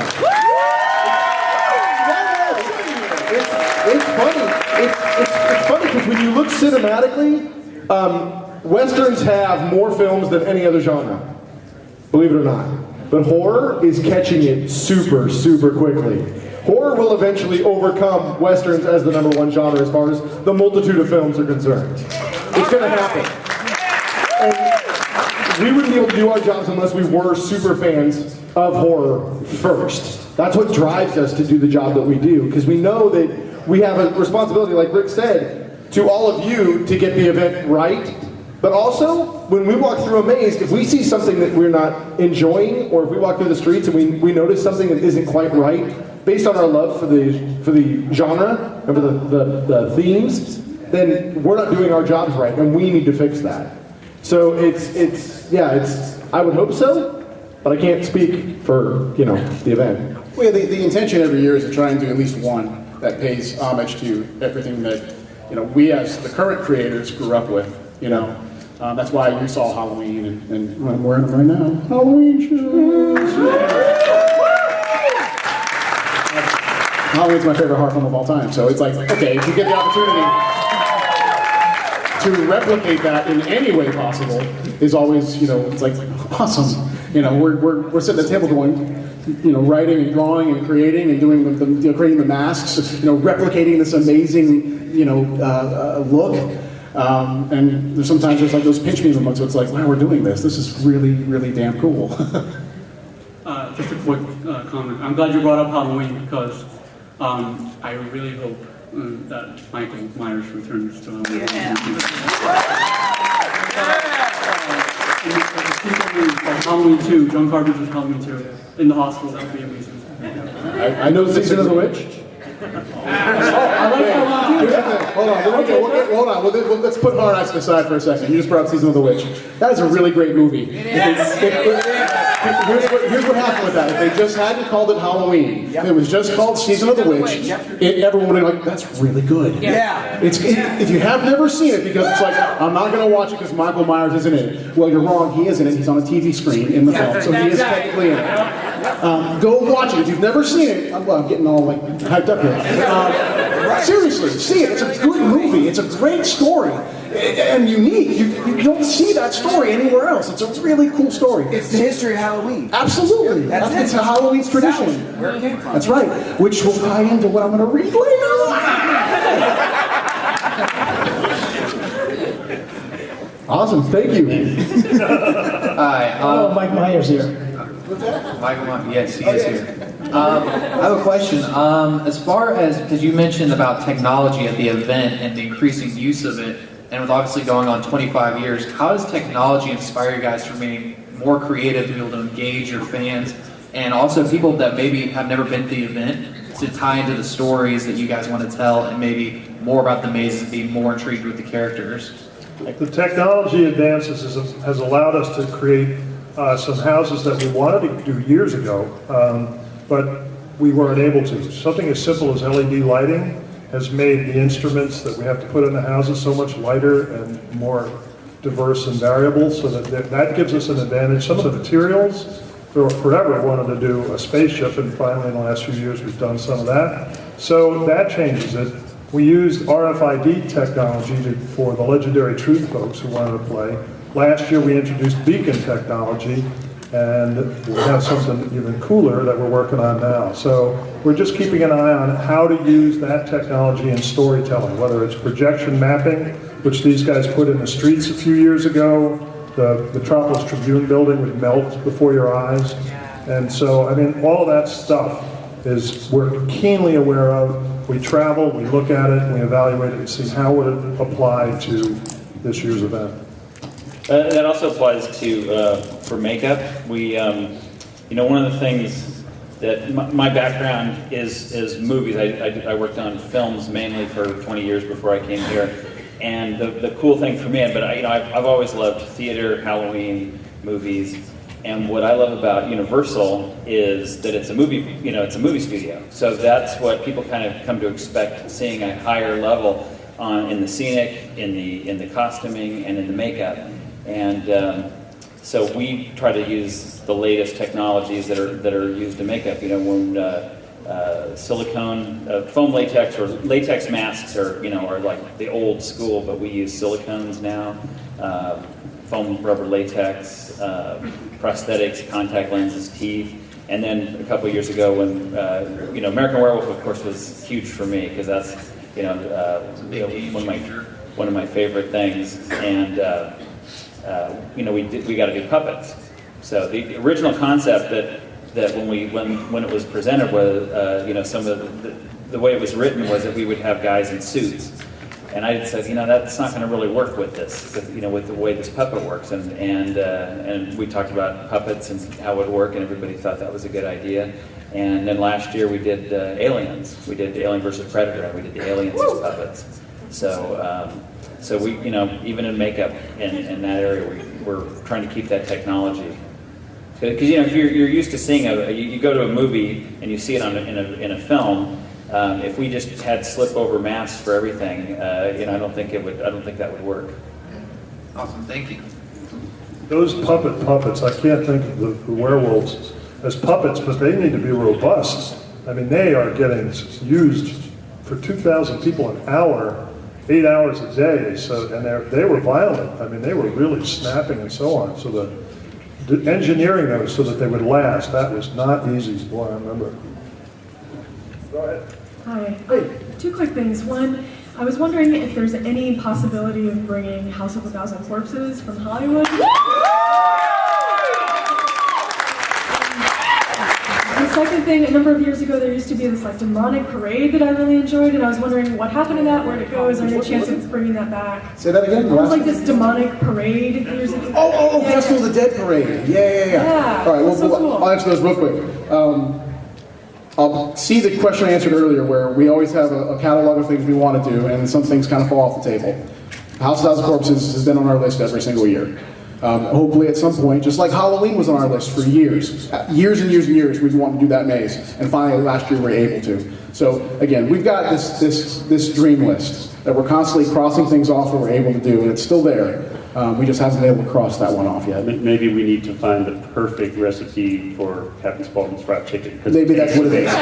It's funny. It's funny because when you look cinematically, westerns have more films than any other genre. Believe it or not. But horror is catching it super, super quickly. Horror will eventually overcome westerns as the #1 genre as far as the multitude of films are concerned. It's going to happen. And we wouldn't be able to do our jobs unless we were super fans of horror first. That's what drives us to do the job that we do, because we know that we have a responsibility, like Rick said, to all of you to get the event right. But also, when we walk through a maze, if we see something that we're not enjoying, or if we walk through the streets and we notice something that isn't quite right, based on our love for the genre and for the themes, then we're not doing our jobs right, and we need to fix that. So I would hope so, but I can't speak for the event. Well, yeah, the intention every year is to try and do at least one that pays homage to everything that we as the current creators grew up with. That's why you saw Halloween, and I'm wearing them right now. Halloween shoes. Halloween's my favorite horror film of all time, so it's like, okay, if you get the opportunity to replicate that in any way possible, is always, it's like awesome. We're sitting at the table going, writing and drawing and creating and doing creating the masks, replicating this amazing, look. And sometimes there's like those pinch me moments where it's like, wow, we're doing this. This is really, really damn cool. Just a quick comment. I'm glad you brought up Halloween because I really hope that Michael Myers returns to Halloween. Like Halloween 2, John Carpenter's Halloween 2, in the hospital, that would be amazing. I know Season of the Witch. Hold on. Let's put Horror Nights aside for a second. You just brought up Season of the Witch. That is a really great movie. Here's what happened with that. If they just hadn't called it Halloween, it was just called Season of the Witch, everyone would have been like, that's really good. Yeah. If you have never seen it, because it's like, I'm not going to watch it because Michael Myers isn't in it. Well, you're wrong. He is in it. He's on a TV screen in the film, so he is technically in it. Go watch it. If you've never seen it, I'm getting all like hyped up here. Seriously, see it. It's a good movie. It's a great story. And unique. You don't see that story anywhere else. It's a really cool story. It's the history of Halloween. Absolutely. That's Halloween's tradition. Where it came from. That's right. Which will tie into what I'm going to read later. Awesome. Thank you. Hi. Mike Myers here. Michael Myers. Yes, he is here. I have a question. As far as, because you mentioned about technology at the event and the increasing use of it, and with obviously going on 25 years, how does technology inspire you guys to remain more creative, to be able to engage your fans, and also people that maybe have never been to the event, to tie into the stories that you guys want to tell, and maybe more about the mazes and be more intrigued with the characters? The technology advances has allowed us to create some houses that we wanted to do years ago, but we weren't able to. Something as simple as LED lighting has made the instruments that we have to put in the houses so much lighter and more diverse and variable, so that gives us an advantage. Some of the materials, forever wanted to do a spaceship, and finally in the last few years we've done some of that. So that changes it. We used RFID technology for the Legendary Truth folks who wanted to play. Last year we introduced beacon technology, and we have something even cooler that we're working on now. So we're just keeping an eye on how to use that technology in storytelling, whether it's projection mapping, which these guys put in the streets a few years ago. The Metropolis Tribune building would melt before your eyes. And so, I mean, all of that stuff we're keenly aware of. We travel, we look at it, we evaluate it, and see how would it apply to this year's event. That also applies to for makeup. We, one of the things that my background is movies. I worked on films mainly for 20 years before I came here, and the cool thing for me, but I've always loved theater, Halloween, movies, and what I love about Universal is that it's a movie. It's a movie studio, so that's what people kind of come to expect, seeing a higher level in the scenic, in the costuming, and in the makeup. And so we try to use the latest technologies that are used in makeup. When silicone, foam latex, or latex masks are like the old school, but we use silicones now. Foam rubber latex, prosthetics, contact lenses, teeth. And then a couple of years ago when American Werewolf, of course, was huge for me because that's one of my favorite things. And we got to do puppets. So the original concept that when it was presented was some of the way it was written was that we would have guys in suits, And I said, that's not going to really work with this, with the way this puppet works. And we talked about puppets and how it would work, and everybody thought that was a good idea. And then last year we did Aliens. We did Alien versus Predator, and we did the Aliens as puppets. So we, even in makeup in that area, we're trying to keep that technology. Because if you're used to seeing you go to a movie and you see it in a film. If we just had slip over masks for everything, I don't think that would work. Awesome, thank you. Those puppets, I can't think of the werewolves as puppets, but they need to be robust. I mean, they are getting used for 2,000 people an hour, 8 hours a day. So, and they were violent. I mean, they were really snapping and so on. So the engineering those so that they would last, that was not easy. Boy, I remember. Go ahead. Hi. Two quick things. One, I was wondering if there's any possibility of bringing House of a Thousand Corpses from Hollywood. The second thing, a number of years ago, there used to be this demonic parade that I really enjoyed, and I was wondering what happened to that, where'd it go? Is there any chance of bringing that back? Say that again? It was like this demonic parade years ago. Oh, Festival of the Dead parade. Yeah. All right, well, so cool. I'll answer those real quick. I'll see the question I answered earlier where we always have a catalog of things we want to do and some things kind of fall off the table. House of Thousand Corpses has been on our list every single year. Hopefully at some point, just like Halloween was on our list for years and years and years, we've wanted to do that maze, and finally last year we were able to. So again, we've got this dream list that we're constantly crossing things off that we're able to do, and it's still there. We just haven't been able to cross that one off yet. Maybe we need to find the perfect recipe for Captain Spaulding's fried chicken. Maybe that's what it is.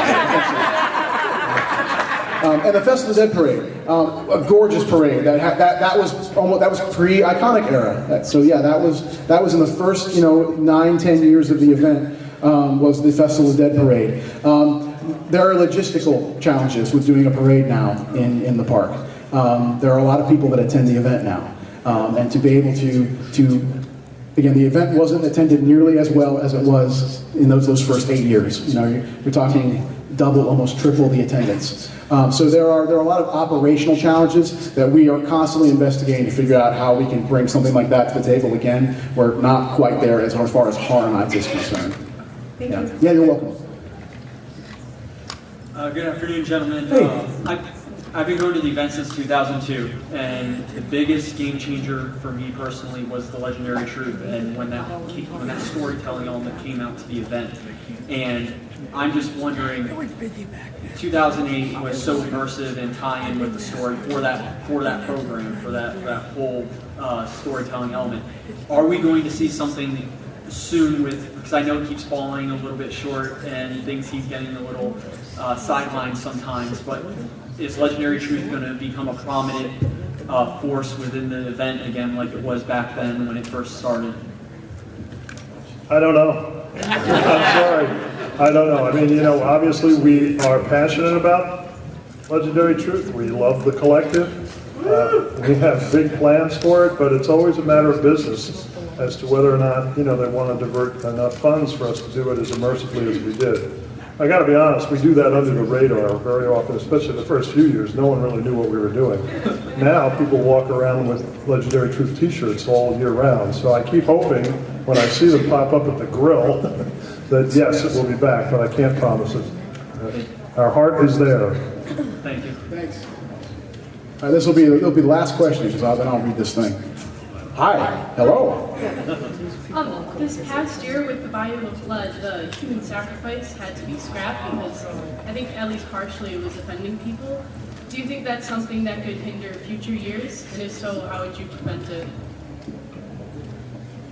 And the Festival of the Dead parade, a gorgeous parade. That was pre-iconic era. So yeah, that was in the first 9-10 years of the event. Was the Festival of the Dead parade. There are logistical challenges with doing a parade now in the park. There are a lot of people that attend the event now. And to be able to again, the event wasn't attended nearly as well as it was in those first 8 years. You're talking double, almost triple the attendance. So there are a lot of operational challenges that we are constantly investigating to figure out how we can bring something like that to the table again. We're not quite there as far as Horror Nights is concerned. Thank you. Yeah, you're welcome. Good afternoon, gentlemen. Hey. I've been going to the event since 2002, and the biggest game changer for me personally was the Legendary Truth, and when that storytelling element came out to the event. And I'm just wondering, 2008 was so immersive and tie-in with the story for that program, for that whole storytelling element. Are we going to see something soon because I know it keeps falling a little bit short and things he's getting a little sidelined sometimes, but is Legendary Truth going to become a prominent force within the event again like it was back then when it first started? I don't know. I'm sorry. I don't know. I mean, obviously we are passionate about Legendary Truth. We love the collective. We have big plans for it, but it's always a matter of business as to whether or not, they want to divert enough funds for us to do it as immersively as we did. I got to be honest, we do that under the radar very often, especially the first few years. No one really knew what we were doing. Now people walk around with Legendary Truth t-shirts all year round. So I keep hoping when I see them pop up at the grill that yes, it will be back, but I can't promise it. Our heart is there. Thank you. Thanks. All right, it'll be the last question because then I'll read this thing. Hi. Hello. This past year with the Bayou of Blood, the human sacrifice had to be scrapped because I think at least partially it was offending people. Do you think that's something that could hinder future years? And if so, how would you prevent it?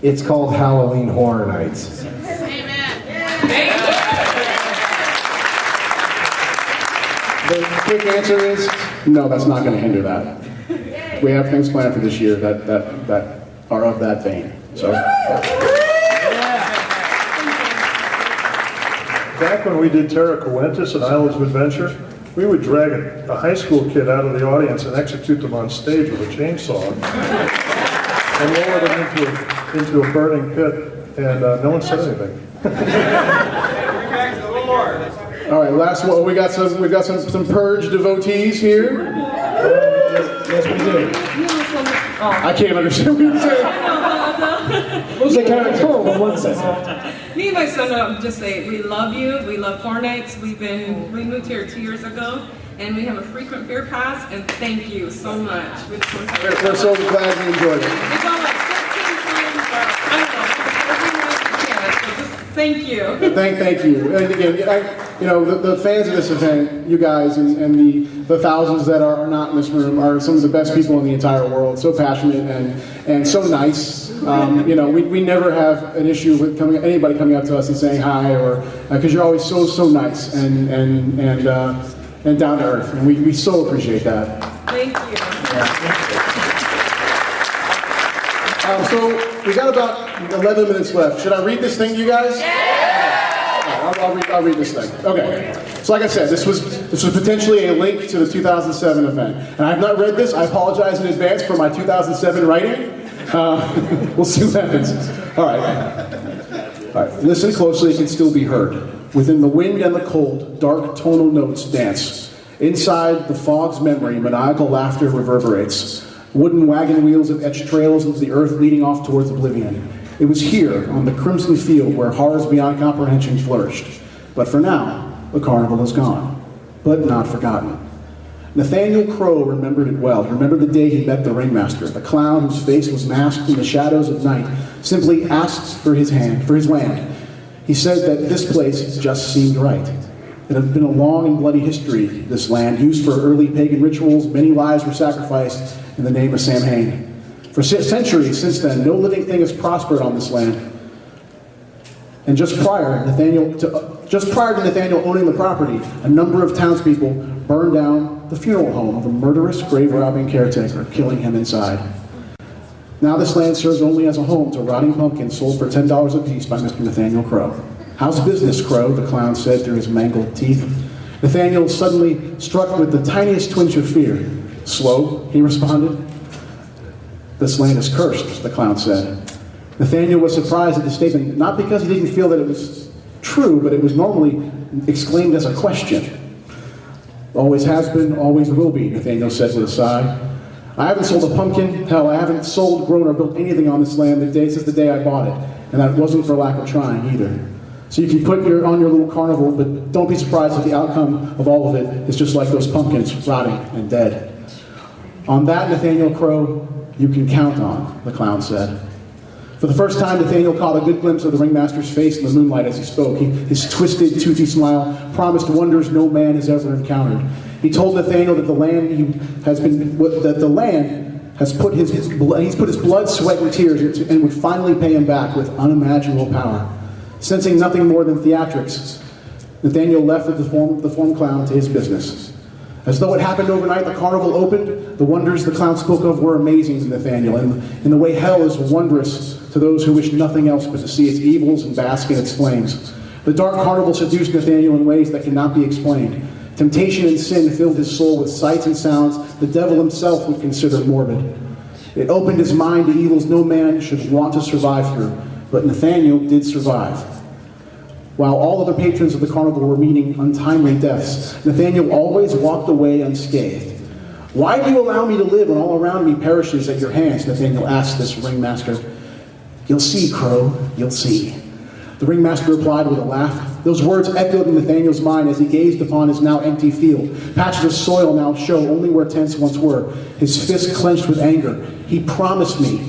It's called Halloween Horror Nights. Amen. The quick answer is no, that's not going to hinder that. We have things planned for this year that are of that vein. So. Back when we did Terra Coentus and Islands of Adventure, we would drag a high school kid out of the audience and execute them on stage with a chainsaw and lower them into a burning pit, and no one said anything. All right, last one. We've got some Purge devotees here. Yes, we do. I can't understand what you're saying. What's the character? Well, one says it. Me and my son just say, we love you, we love Horror Nights. We moved here 2 years ago, and we have a frequent beer pass, and thank you so much. We're so glad you enjoyed it. It's all like 15 times, I don't know, every night we can, so just thank you. Thank you. And again, the fans of this event, you guys, and the thousands that are not in this room are some of the best people in the entire world. So passionate and so nice. We never have an issue with anybody coming up to us and saying hi, or because you're always so nice and down to earth, and we so appreciate that. Thank you. So we got about 11 minutes left. Should I read this thing, you guys? I'll read this thing. Okay. So like I said, this was potentially a link to the 2007 event. And I have not read this. I apologize in advance for my 2007 writing. We'll see what happens. All right. Listen closely, it can still be heard. Within the wind and the cold, dark tonal notes dance. Inside the fog's memory, maniacal laughter reverberates. Wooden wagon wheels have etched trails into the earth leading off towards oblivion. It was here, on the crimson field, where horrors beyond comprehension flourished. But for now, the carnival is gone, but not forgotten. Nathaniel Crow remembered it well. He remembered the day he met the ringmaster, the clown whose face was masked in the shadows of night, simply asked for his land. He said that this place just seemed right. It had been a long and bloody history, this land, used for early pagan rituals. Many lives were sacrificed in the name of Samhain. For centuries since then, no living thing has prospered on this land. And just prior to Nathaniel owning the property, a number of townspeople burned down the funeral home of a murderous, grave-robbing caretaker, killing him inside. Now this land serves only as a home to rotting pumpkins sold for $10 a piece by Mr. Nathaniel Crow. "How's business, Crow?" the clown said through his mangled teeth. Nathaniel suddenly struck with the tiniest twinge of fear. "Slow," he responded. "This land is cursed," the clown said. Nathaniel was surprised at the statement, not because he didn't feel that it was true, but it was normally exclaimed as a question. "Always has been, always will be," Nathaniel said with a sigh. "I haven't sold a pumpkin. Hell, I haven't sold, grown, or built anything on this land since the day I bought it. And that wasn't for lack of trying either. So you can put on your little carnival, but don't be surprised if the outcome of all of it is just like those pumpkins, rotting and dead." "On that, Nathaniel Crow, you can count on," the clown said. For the first time, Nathaniel caught a good glimpse of the ringmaster's face in the moonlight as he spoke. His twisted, toothy smile promised wonders no man has ever encountered. He told Nathaniel that he's put his blood, sweat, and tears and would finally pay him back with unimaginable power. Sensing nothing more than theatrics, Nathaniel left the form clown to his business. As though it happened overnight, the carnival opened. The wonders the clown spoke of were amazing to Nathaniel, and in the way hell is wondrous to those who wish nothing else but to see its evils and bask in its flames. The dark carnival seduced Nathaniel in ways that cannot be explained. Temptation and sin filled his soul with sights and sounds the devil himself would consider morbid. It opened his mind to evils no man should want to survive through, but Nathaniel did survive. While all other patrons of the carnival were meeting untimely deaths, Nathaniel always walked away unscathed. "Why do you allow me to live when all around me perishes at your hands?" Nathaniel asked this ringmaster. "You'll see, Crow, you'll see." The ringmaster replied with a laugh. Those words echoed in Nathaniel's mind as he gazed upon his now empty field. Patches of soil now show only where tents once were. His fist clenched with anger. "He promised me,"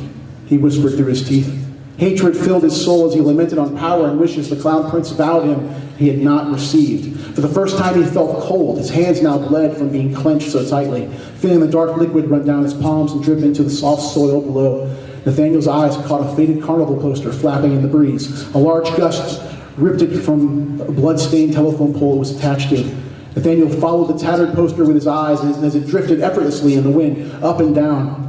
he whispered through his teeth. Hatred filled his soul as he lamented on power and wishes the clown prince vowed him he had not received. For the first time he felt cold. His hands now bled from being clenched so tightly, feeling the dark liquid run down his palms and drip into the soft soil below. Nathaniel's eyes caught a faded carnival poster flapping in the breeze. A large gust ripped it from a blood-stained telephone pole it was attached to. Nathaniel followed the tattered poster with his eyes as it drifted effortlessly in the wind, up and down,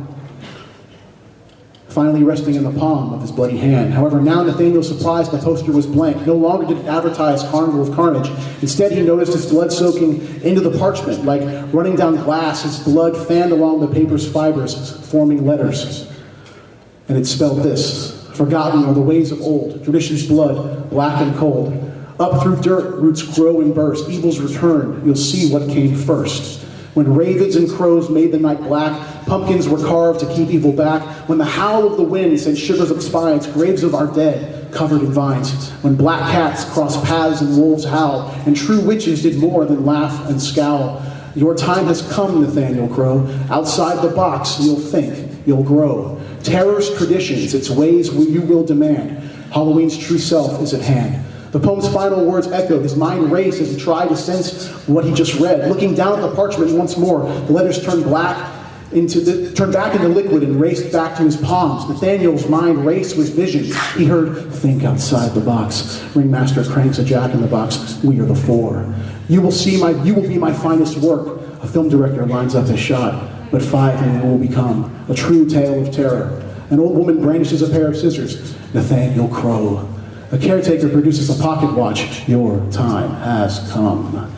finally resting in the palm of his bloody hand. However, now Nathaniel was surprised the poster was blank. No longer did it advertise Carnival of Carnage. Instead, he noticed his blood soaking into the parchment. Like running down glass, his blood fanned along the paper's fibers, forming letters. And it spelled this: "Forgotten are the ways of old, tradition's blood, black and cold. Up through dirt, roots grow and burst, evils return, you'll see what came first. When ravens and crows made the night black, pumpkins were carved to keep evil back. When the howl of the wind sent shivers up spines, graves of our dead covered in vines. When black cats crossed paths and wolves howl, and true witches did more than laugh and scowl. Your time has come, Nathaniel Crow. Outside the box, you'll think, you'll grow. Terror's traditions, its ways you will demand. Halloween's true self is at hand. The poem's final words echoed. His mind raced as he tried to sense what he just read. Looking down at the parchment once more, the letters turned back into liquid and raced back to his palms. Nathaniel's mind raced with visions. He heard, think outside the box. Ringmaster cranks a jack in the box. We are the four. You will be my finest work. A film director lines up his shot. But 5 men will become a true tale of terror. An old woman brandishes a pair of scissors. Nathaniel Crow. A caretaker produces a pocket watch. Your time has come.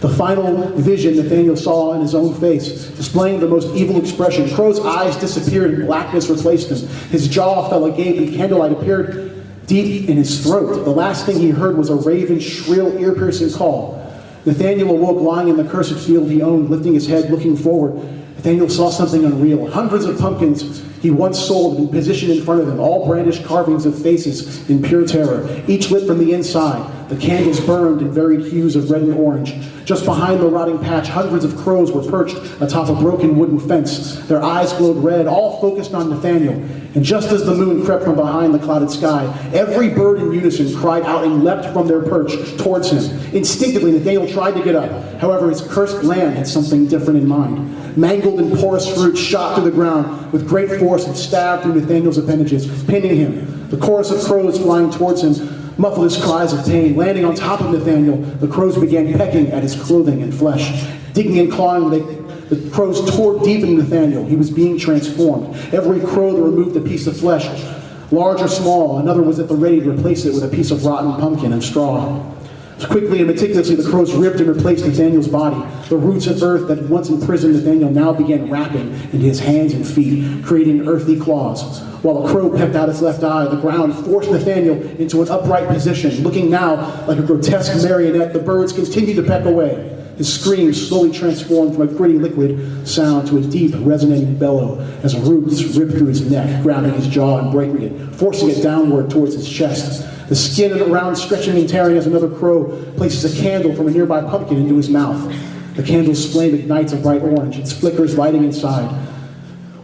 The final vision Nathaniel saw in his own face, displaying the most evil expression. Crow's eyes disappeared and blackness replaced them. His jaw fell agape and candlelight appeared deep in his throat. The last thing he heard was a raven's shrill, ear-piercing call. Nathaniel awoke lying in the cursed field he owned, lifting his head, looking forward. Nathaniel saw something unreal. Hundreds of pumpkins he once sold had been positioned in front of him, all brandished carvings of faces in pure terror, each lit from the inside. The candles burned in varied hues of red and orange. Just behind the rotting patch, hundreds of crows were perched atop a broken wooden fence. Their eyes glowed red, all focused on Nathaniel. And just as the moon crept from behind the clouded sky, every bird in unison cried out and leapt from their perch towards him. Instinctively, Nathaniel tried to get up. However, his cursed land had something different in mind. Mangled and porous fruit shot through the ground with great force and stabbed through Nathaniel's appendages, pinning him. The chorus of crows flying towards him muffled his cries of pain. Landing on top of Nathaniel, the crows began pecking at his clothing and flesh. Digging and clawing, the crows tore deep into Nathaniel. He was being transformed. Every crow that removed a piece of flesh, large or small, another was at the ready to replace it with a piece of rotten pumpkin and straw. Quickly and meticulously, the crows ripped and replaced Nathaniel's body. The roots of earth that had once imprisoned Nathaniel now began wrapping into his hands and feet, creating earthy claws. While a crow pecked out his left eye, the ground forced Nathaniel into an upright position. Looking now like a grotesque marionette, the birds continued to peck away. His screams slowly transformed from a gritty liquid sound to a deep, resonating bellow as roots ripped through his neck, grabbing his jaw and breaking it, forcing it downward towards his chest. The skin around stretching and tearing as another crow places a candle from a nearby pumpkin into his mouth. The candle's flame ignites a bright orange, its flickers lighting inside.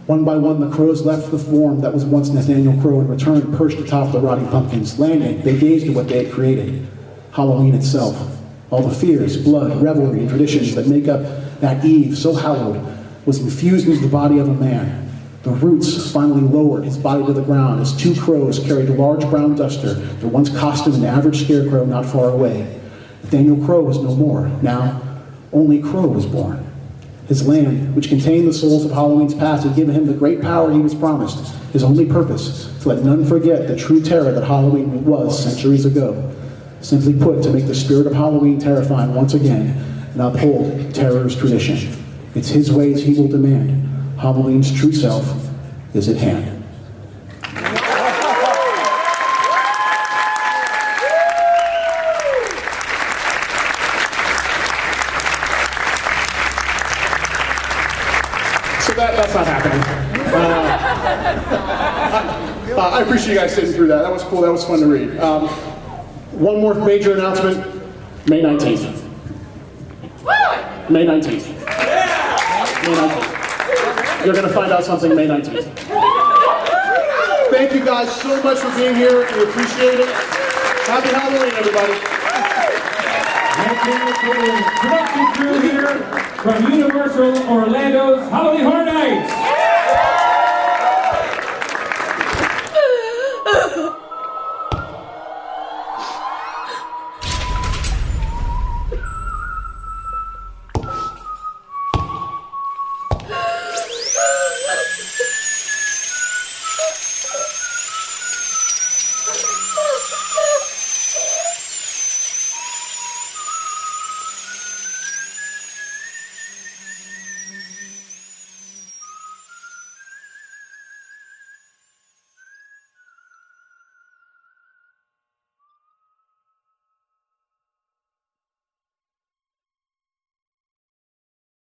One by one, the crows left the form that was once Nathaniel Crow and returned perched atop the rotting pumpkins. Landing, they gazed at what they had created. Halloween itself. All the fears, blood, revelry, and traditions that make up that eve so hallowed was infused into the body of a man. The roots finally lowered his body to the ground as 2 crows carried a large brown duster, their once costumed an average scarecrow not far away. Nathaniel Crow was no more. Now, only Crow was born. His land, which contained the souls of Halloween's past, had given him the great power he was promised. His only purpose, to let none forget the true terror that Halloween was centuries ago. Simply put, to make the spirit of Halloween terrifying once again and uphold terror's tradition. It's his ways he will demand. Halloween's true self is at hand. So that's not happening. I appreciate you guys sitting through that. That was cool. That was fun to read. One more major announcement. May 19th. May 19th. May 19th. You're going to find out something May 19th. Thank you guys so much for being here. We appreciate it. Happy Halloween, everybody. Production crew here from Universal Orlando's Halloween Horror Nights.